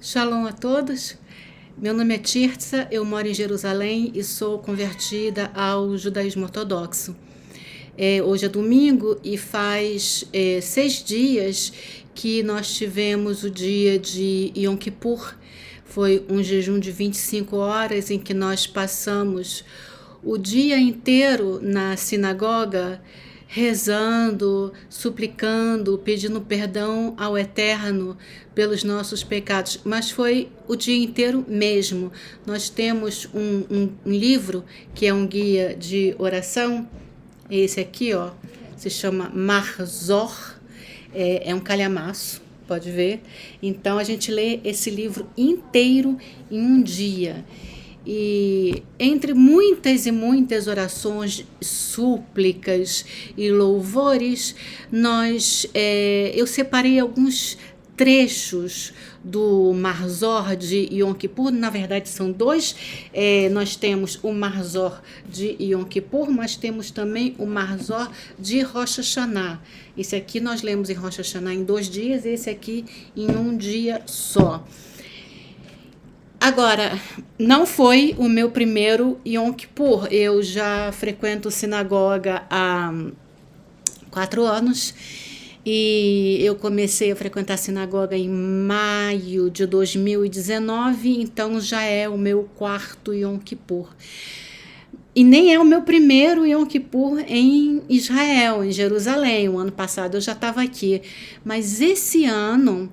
Shalom a todos. Meu nome é Tirtza, eu moro em Jerusalém e sou convertida ao judaísmo ortodoxo. Hoje é domingo e faz 6 dias que nós tivemos o dia de Yom Kippur. Foi um jejum de 25 horas em que nós passamos o dia inteiro na sinagoga rezando, suplicando, pedindo perdão ao Eterno pelos nossos pecados, mas foi o dia inteiro mesmo. Nós temos um livro que é um guia de oração, esse aqui, ó, se chama Marzor, é um calhamaço, pode ver. Então a gente lê esse livro inteiro em um dia. E entre muitas e muitas orações, súplicas e louvores, eu separei alguns trechos do Marzor de Yom Kippur. Na verdade são dois. Nós temos o Marzor de Yom Kippur, mas temos também o Marzor de Rosh Hashanah. Esse aqui nós lemos em Rosh Hashanah em 2 dias, esse aqui em um dia só. Agora, não foi o meu primeiro Yom Kippur. Eu já frequento sinagoga há 4 anos e eu comecei a frequentar a sinagoga em maio de 2019, então já é o meu 4º Yom Kippur. E nem é o meu primeiro Yom Kippur em Israel, em Jerusalém. O ano passado eu já estava aqui, mas esse ano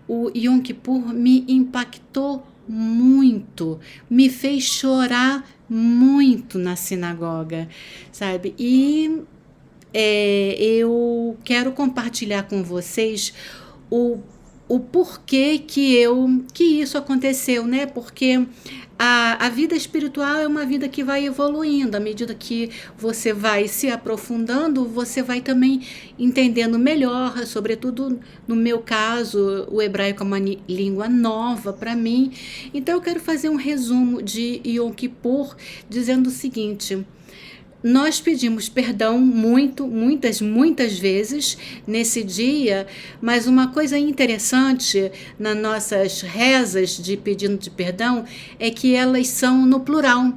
o Yom Kippur me impactou muito, me fez chorar muito na sinagoga, sabe? E eu quero compartilhar com vocês o porquê que isso aconteceu, né? Porque a vida espiritual é uma vida que vai evoluindo. À medida que você vai se aprofundando, você vai também entendendo melhor, sobretudo no meu caso, o hebraico é uma língua nova para mim. Então eu quero fazer um resumo de Yom Kippur dizendo o seguinte: nós pedimos perdão muitas vezes nesse dia, mas uma coisa interessante nas nossas rezas de pedido de perdão é que elas são no plural.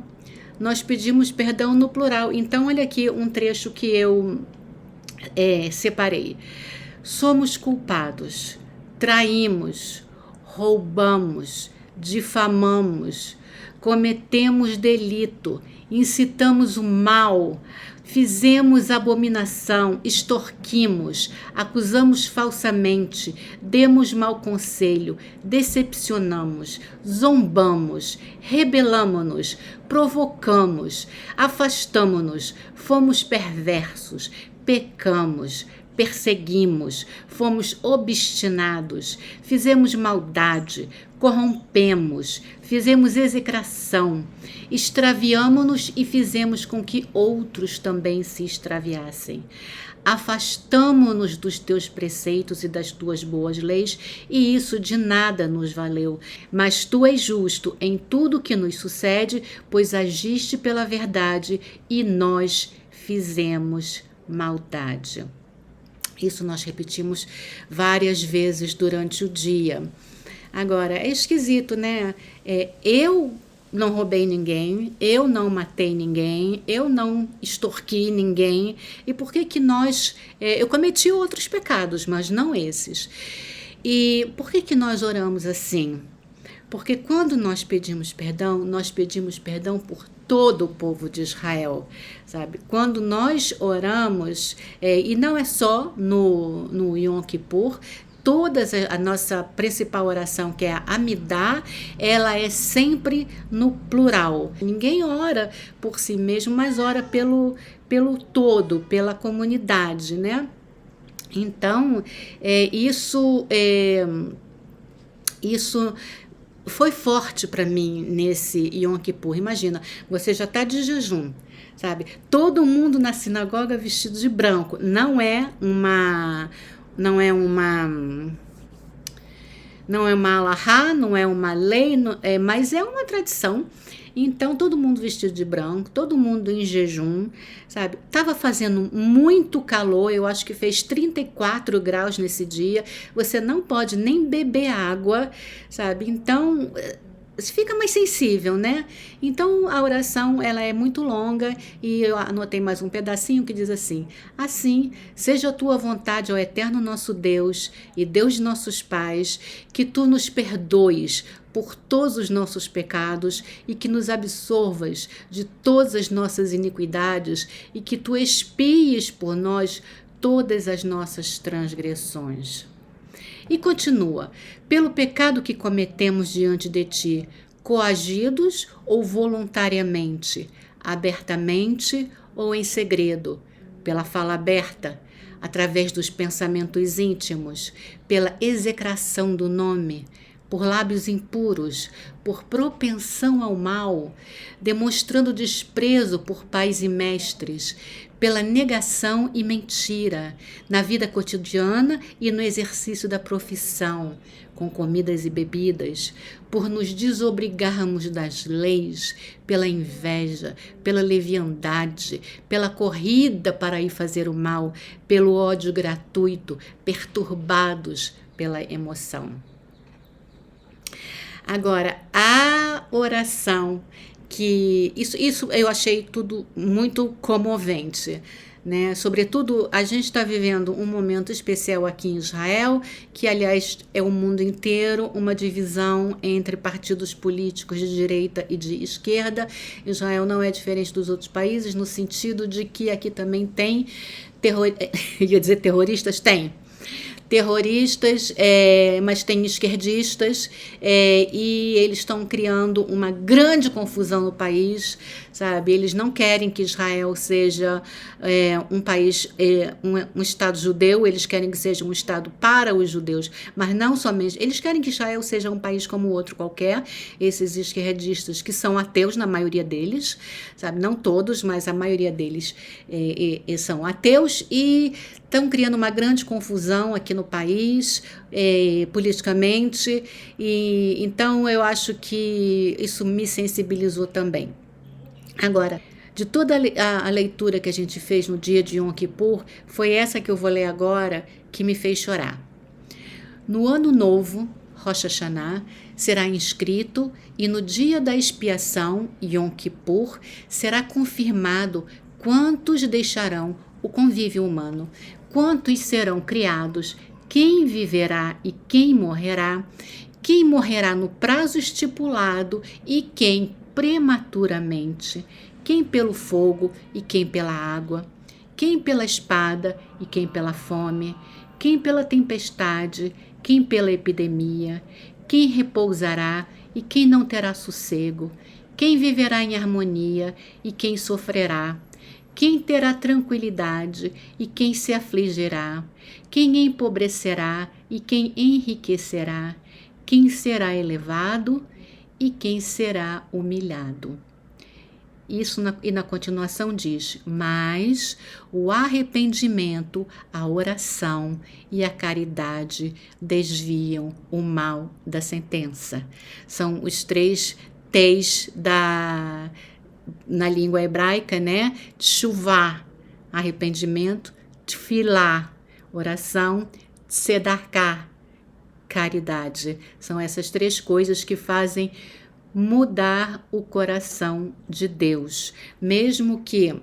Nós pedimos perdão no plural. Então, olha aqui um trecho que eu separei. Somos culpados, traímos, roubamos, difamamos, cometemos delito, incitamos o mal, fizemos abominação, extorquimos, acusamos falsamente, demos mau conselho, decepcionamos, zombamos, rebelamo-nos, provocamos, afastamo-nos, fomos perversos, pecamos, perseguimos, fomos obstinados, fizemos maldade, corrompemos, fizemos execração, extraviamo-nos e fizemos com que outros também se extraviassem. Afastamo-nos dos teus preceitos e das tuas boas leis, e isso de nada nos valeu. Mas tu és justo em tudo que nos sucede, pois agiste pela verdade e nós fizemos maldade. Isso nós repetimos várias vezes durante o dia. Agora, é esquisito, né? Eu não roubei ninguém, eu não matei ninguém, eu não extorqui ninguém. E por que nós... eu cometi outros pecados, mas não esses. E por que nós oramos assim? Porque quando nós pedimos perdão por todo o povo de Israel, sabe? Quando nós oramos, e não é só no Yom Kippur, a nossa principal oração, que é a Amidá, ela é sempre no plural. Ninguém ora por si mesmo, mas ora pelo todo, pela comunidade, né? Então, isso foi forte para mim nesse Yom Kippur. Imagina, você já está de jejum, sabe? Todo mundo na sinagoga vestido de branco. Não é uma alahá, não é uma lei, mas é uma tradição. Então, todo mundo vestido de branco, todo mundo em jejum, sabe? Tava fazendo muito calor, eu acho que fez 34 graus nesse dia. Você não pode nem beber água, sabe? Então, fica mais sensível, né? Então a oração ela é muito longa e eu anotei mais um pedacinho que diz assim: assim seja a tua vontade, ó eterno nosso Deus e Deus de nossos pais, que tu nos perdoes por todos os nossos pecados e que nos absolvas de todas as nossas iniquidades e que tu expies por nós todas as nossas transgressões. E continua: pelo pecado que cometemos diante de ti, coagidos ou voluntariamente, abertamente ou em segredo, pela fala aberta, através dos pensamentos íntimos, pela execração do nome, por lábios impuros, por propensão ao mal, demonstrando desprezo por pais e mestres, pela negação e mentira, na vida cotidiana e no exercício da profissão, com comidas e bebidas, por nos desobrigarmos das leis, pela inveja, pela leviandade, pela corrida para ir fazer o mal, pelo ódio gratuito, perturbados pela emoção. Agora, a oração, que isso eu achei tudo muito comovente, né? Sobretudo, a gente está vivendo um momento especial aqui em Israel, que, aliás, é o mundo inteiro, uma divisão entre partidos políticos de direita e de esquerda. Israel não é diferente dos outros países, no sentido de que aqui também tem ia dizer terroristas? Tem. Terroristas, mas tem esquerdistas, e eles estão criando uma grande confusão no país, sabe? Eles não querem que Israel seja um país, um Estado judeu, eles querem que seja um Estado para os judeus, mas não somente, eles querem que Israel seja um país como outro qualquer, esses esquerdistas que são ateus na maioria deles, sabe? Não todos, mas a maioria deles são ateus e estão criando uma grande confusão aqui no país, politicamente, e então eu acho que isso me sensibilizou também. Agora, de toda a leitura que a gente fez no dia de Yom Kippur, foi essa que eu vou ler agora que me fez chorar. No ano novo, Rosh Hashanah, será inscrito e no dia da expiação, Yom Kippur, será confirmado quantos deixarão o convívio humano, quantos serão criados, quem viverá e quem morrerá no prazo estipulado e quem prematuramente, quem pelo fogo e quem pela água, quem pela espada e quem pela fome, quem pela tempestade, quem pela epidemia, quem repousará e quem não terá sossego, quem viverá em harmonia e quem sofrerá, quem terá tranquilidade e quem se afligirá, quem empobrecerá e quem enriquecerá, quem será elevado e quem será humilhado. Isso e na continuação diz: mas o arrependimento, a oração e a caridade desviam o mal da sentença. São os 3 T's na língua hebraica, né? Tshuvá, arrependimento, tefilá, oração, tzedaká, caridade. São essas 3 coisas que fazem mudar o coração de Deus. Mesmo que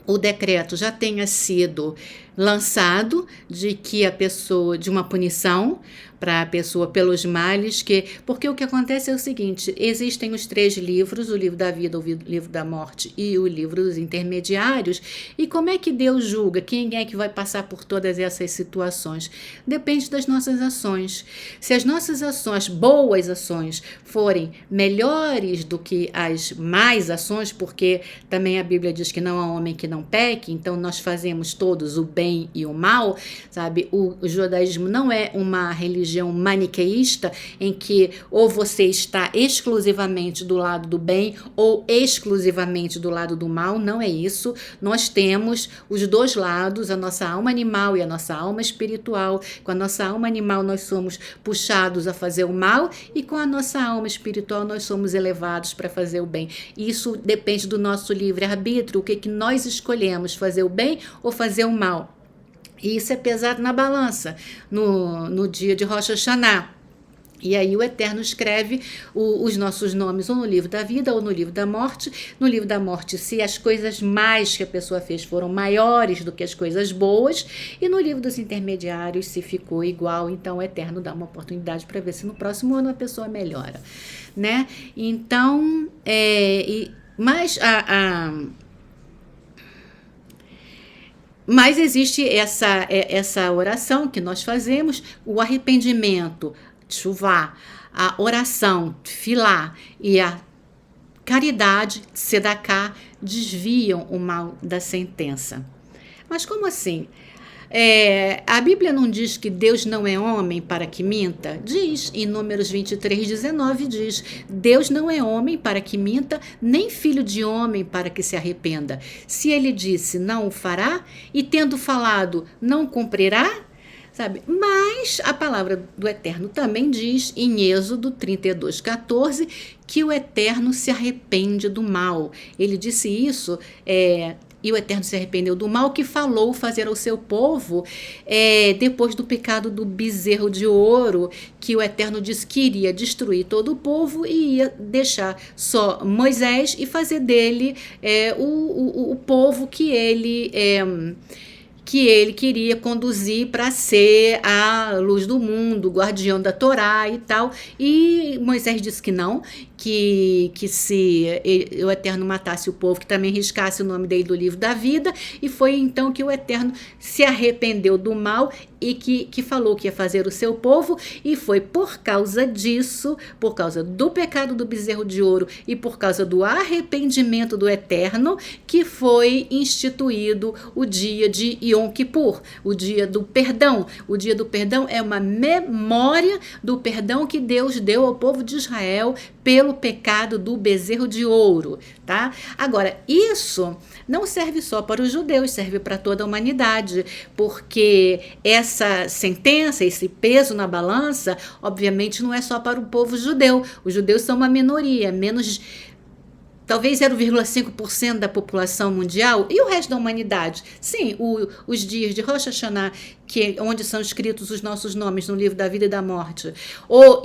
o decreto já tenha sido lançado de que a pessoa, de uma punição para a pessoa pelos males, porque o que acontece é o seguinte: existem os 3 livros, o livro da vida, o livro da morte e o livro dos intermediários, e como é que Deus julga? Quem é que vai passar por todas essas situações? Depende das nossas ações. Se as nossas ações, boas ações, forem melhores do que as más ações, porque também a Bíblia diz que não há homem que não peque, então nós fazemos todos o bem bem e o mal, sabe? O judaísmo não é uma religião maniqueísta em que ou você está exclusivamente do lado do bem ou exclusivamente do lado do mal, não é isso. Nós temos os dois lados, a nossa alma animal e a nossa alma espiritual. Com a nossa alma animal nós somos puxados a fazer o mal e com a nossa alma espiritual nós somos elevados para fazer o bem. Isso depende do nosso livre-arbítrio, o que nós escolhemos, fazer o bem ou fazer o mal. E isso é pesado na balança, no dia de Rosh Hashanah. E aí o Eterno escreve os nossos nomes ou no livro da vida ou no livro da morte. No livro da morte, se as coisas mais que a pessoa fez foram maiores do que as coisas boas. E no livro dos intermediários, se ficou igual, então o Eterno dá uma oportunidade para ver se no próximo ano a pessoa melhora, né? Então, mas existe essa oração que nós fazemos, o arrependimento, tshuvá, a oração, tefilá e a caridade, tzedaká, desviam o mal da sentença. Mas como assim? A Bíblia não diz que Deus não é homem para que minta? Diz, em Números 23:19 diz, Deus não é homem para que minta, nem filho de homem para que se arrependa. Se ele disse, não o fará, e tendo falado, não cumprirá? Sabe? Mas a palavra do Eterno também diz, em Êxodo 32:14, que o Eterno se arrepende do mal. Ele disse isso, e o Eterno se arrependeu do mal que falou fazer ao seu povo depois do pecado do bezerro de ouro, que o Eterno disse que iria destruir todo o povo e ia deixar só Moisés e fazer dele o povo que ele queria conduzir para ser a luz do mundo, o guardião da Torá e tal. E Moisés disse que não, que se o Eterno matasse o povo, que também riscasse o nome dele do livro da vida. E foi então que o Eterno se arrependeu do mal e que falou que ia fazer o seu povo, e foi por causa disso, por causa do pecado do bezerro de ouro e por causa do arrependimento do Eterno, que foi instituído o dia de Yom Kippur, o dia do perdão. O dia do perdão é uma memória do perdão que Deus deu ao povo de Israel pelo pecado do bezerro de ouro, tá? Agora, isso não serve só para os judeus, serve para toda a humanidade, porque essa sentença, esse peso na balança, obviamente não é só para o povo judeu. Os judeus são uma minoria, talvez 0,5% da população mundial, e o resto da humanidade. Sim, os dias de Rosh Hashanah, onde são escritos os nossos nomes no livro da vida e da morte,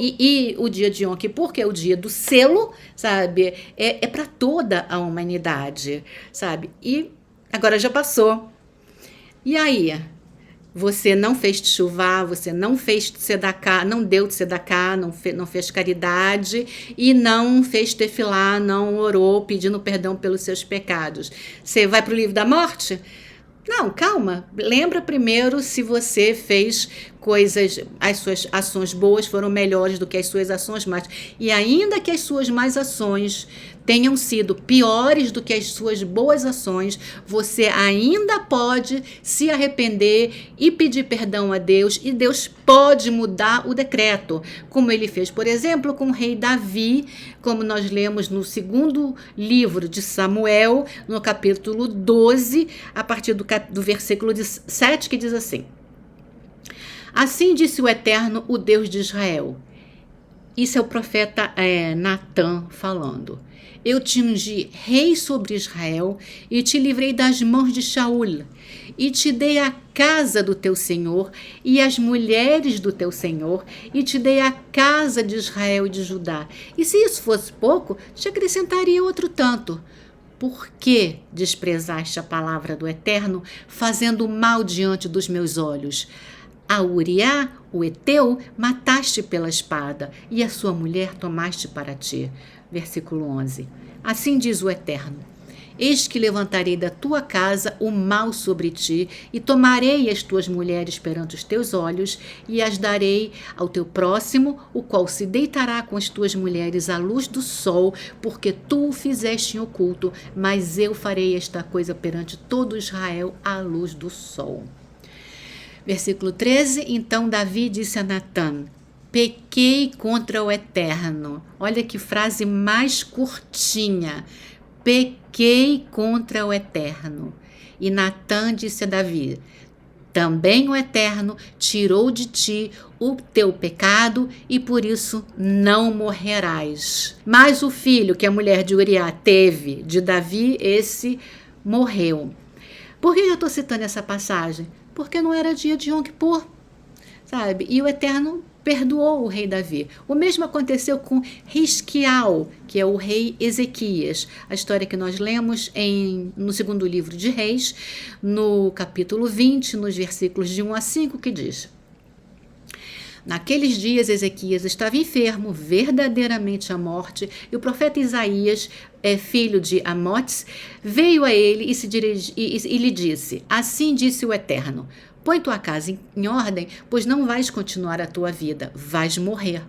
e o dia de Yom Kippur, que é o dia do selo, sabe? É para toda a humanidade, sabe? E agora já passou. E aí? Você não fez teshuvá, você não fez tzedaká, não deu tzedaká, não fez caridade e não fez tefilá, não orou pedindo perdão pelos seus pecados. Você vai para o livro da morte? Não, calma. Lembra primeiro se você fez coisas, as suas ações boas foram melhores do que as suas ações más. E ainda que as suas más ações tenham sido piores do que as suas boas ações, você ainda pode se arrepender e pedir perdão a Deus, e Deus pode mudar o decreto, como ele fez, por exemplo, com o rei Davi, como nós lemos no segundo livro de Samuel, no capítulo 12, a partir do versículo 7, que diz assim: Assim disse o Eterno, o Deus de Israel. Isso é o profeta Natã falando. Eu te ungi rei sobre Israel e te livrei das mãos de Shaul e te dei a casa do teu Senhor e as mulheres do teu Senhor e te dei a casa de Israel e de Judá. E se isso fosse pouco, te acrescentaria outro tanto. Por que desprezaste a palavra do Eterno, fazendo mal diante dos meus olhos? A Uriá, o Eteu, mataste pela espada, e a sua mulher tomaste para ti. Versículo 11. Assim diz o Eterno: Eis que levantarei da tua casa o mal sobre ti, e tomarei as tuas mulheres perante os teus olhos, e as darei ao teu próximo, o qual se deitará com as tuas mulheres à luz do sol, porque tu o fizeste em oculto, mas eu farei esta coisa perante todo Israel à luz do sol. Versículo 13, então Davi disse a Natã: pequei contra o Eterno. Olha que frase mais curtinha. Pequei contra o Eterno. E Natã disse a Davi: também o Eterno tirou de ti o teu pecado e por isso não morrerás. Mas o filho que a mulher de Uriá teve de Davi, esse morreu. Por que eu estou citando essa passagem? Porque não era dia de Yom Kippur, sabe? E o Eterno perdoou o rei Davi. O mesmo aconteceu com Hisquial, que é o rei Ezequias. A história que nós lemos no segundo livro de Reis, no capítulo 20, nos versículos de 1 a 5, que diz: naqueles dias Ezequias estava enfermo, verdadeiramente à morte, e o profeta Isaías, filho de Amotes, veio a ele e lhe disse: assim disse o Eterno, põe tua casa em ordem, pois não vais continuar a tua vida, vais morrer.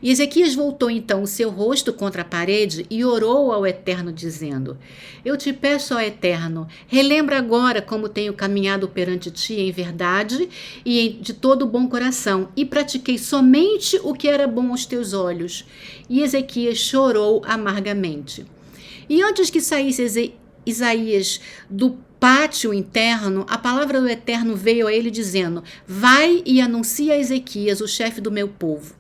E Ezequias voltou então o seu rosto contra a parede e orou ao Eterno, dizendo: eu te peço, ó Eterno, relembra agora como tenho caminhado perante ti em verdade e de todo bom coração, e pratiquei somente o que era bom aos teus olhos. E Ezequias chorou amargamente. E antes que saísse Isaías do pátio interno, a palavra do Eterno veio a ele dizendo: vai e anuncia a Ezequias, o chefe do meu povo.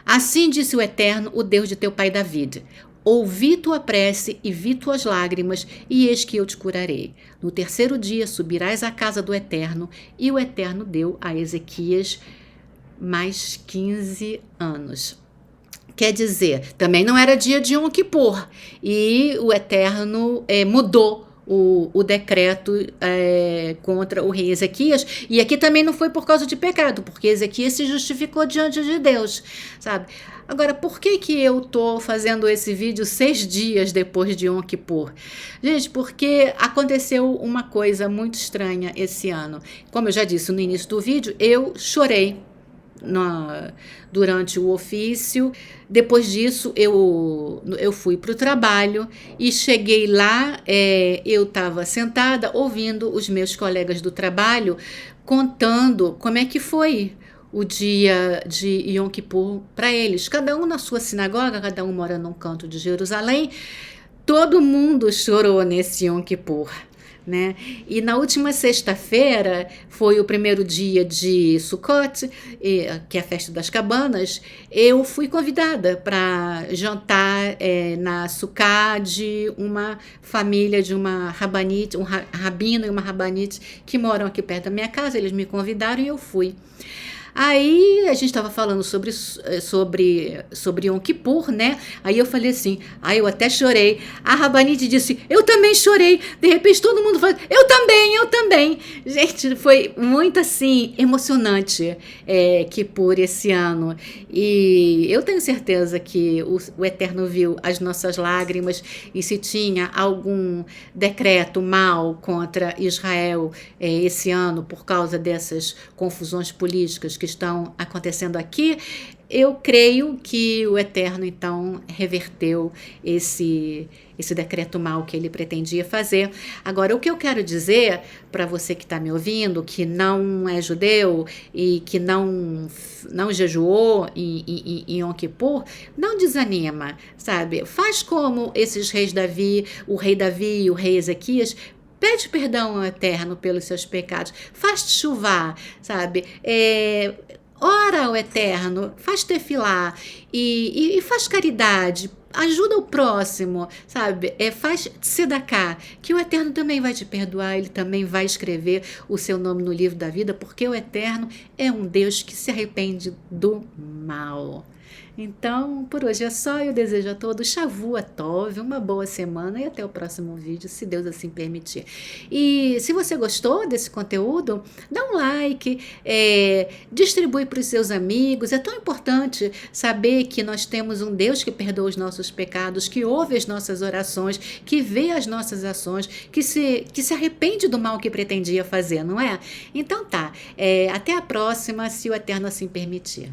Assim disse o Eterno, o Deus de teu pai David: ouvi tua prece e vi tuas lágrimas, e eis que eu te curarei. No terceiro dia subirás à casa do Eterno. E o Eterno deu a Ezequias mais 15 anos. Quer dizer, também não era dia de Yom Kippur, e o Eterno mudou o decreto contra o rei Ezequias, e aqui também não foi por causa de pecado, porque Ezequias se justificou diante de Deus, sabe? Agora, por que eu estou fazendo esse vídeo 6 dias depois de Yom Kippur? Gente, porque aconteceu uma coisa muito estranha esse ano. Como eu já disse no início do vídeo, eu chorei durante o ofício. Depois disso eu fui para o trabalho e cheguei lá, eu estava sentada ouvindo os meus colegas do trabalho contando como é que foi o dia de Yom Kippur para eles, cada um na sua sinagoga, cada um mora num canto de Jerusalém. Todo mundo chorou nesse Yom Kippur, né? E na última sexta-feira foi o primeiro dia de Sukkot, que é a festa das cabanas. Eu fui convidada para jantar na sucá de uma família, de uma rabanite, um rabino e uma rabanite que moram aqui perto da minha casa. Eles me convidaram e eu fui. Aí a gente estava falando sobre Yom Kippur, né? Aí eu falei assim, eu até chorei. A Rabanite disse: eu também chorei. De repente todo mundo falou: eu também. Gente, foi muito assim, emocionante Kippur esse ano. E eu tenho certeza que o Eterno viu as nossas lágrimas, e se tinha algum decreto mal contra Israel esse ano por causa dessas confusões políticas que estão acontecendo aqui, eu creio que o Eterno então reverteu esse decreto mal que ele pretendia fazer. Agora, o que eu quero dizer para você que está me ouvindo, que não é judeu e que não jejuou em Yom Kippur, não desanima, sabe? Faz como esses reis Davi, o rei Davi e o rei Ezequias. Pede perdão ao Eterno pelos seus pecados. Faz chuvar, sabe? Ora ao Eterno, faz tefilá e faz caridade. Ajuda o próximo, sabe? Faz tzedaká, que o Eterno também vai te perdoar. Ele também vai escrever o seu nome no livro da vida, porque o Eterno é um Deus que se arrepende do mal. Então, por hoje é só. Eu desejo a todos Shavua Tov, uma boa semana, e até o próximo vídeo, se Deus assim permitir. E se você gostou desse conteúdo, dá um like, distribui para os seus amigos. É tão importante saber que nós temos um Deus que perdoa os nossos pecados, que ouve as nossas orações, que vê as nossas ações, que se arrepende do mal que pretendia fazer, não é? Então tá, até a próxima, se o Eterno assim permitir.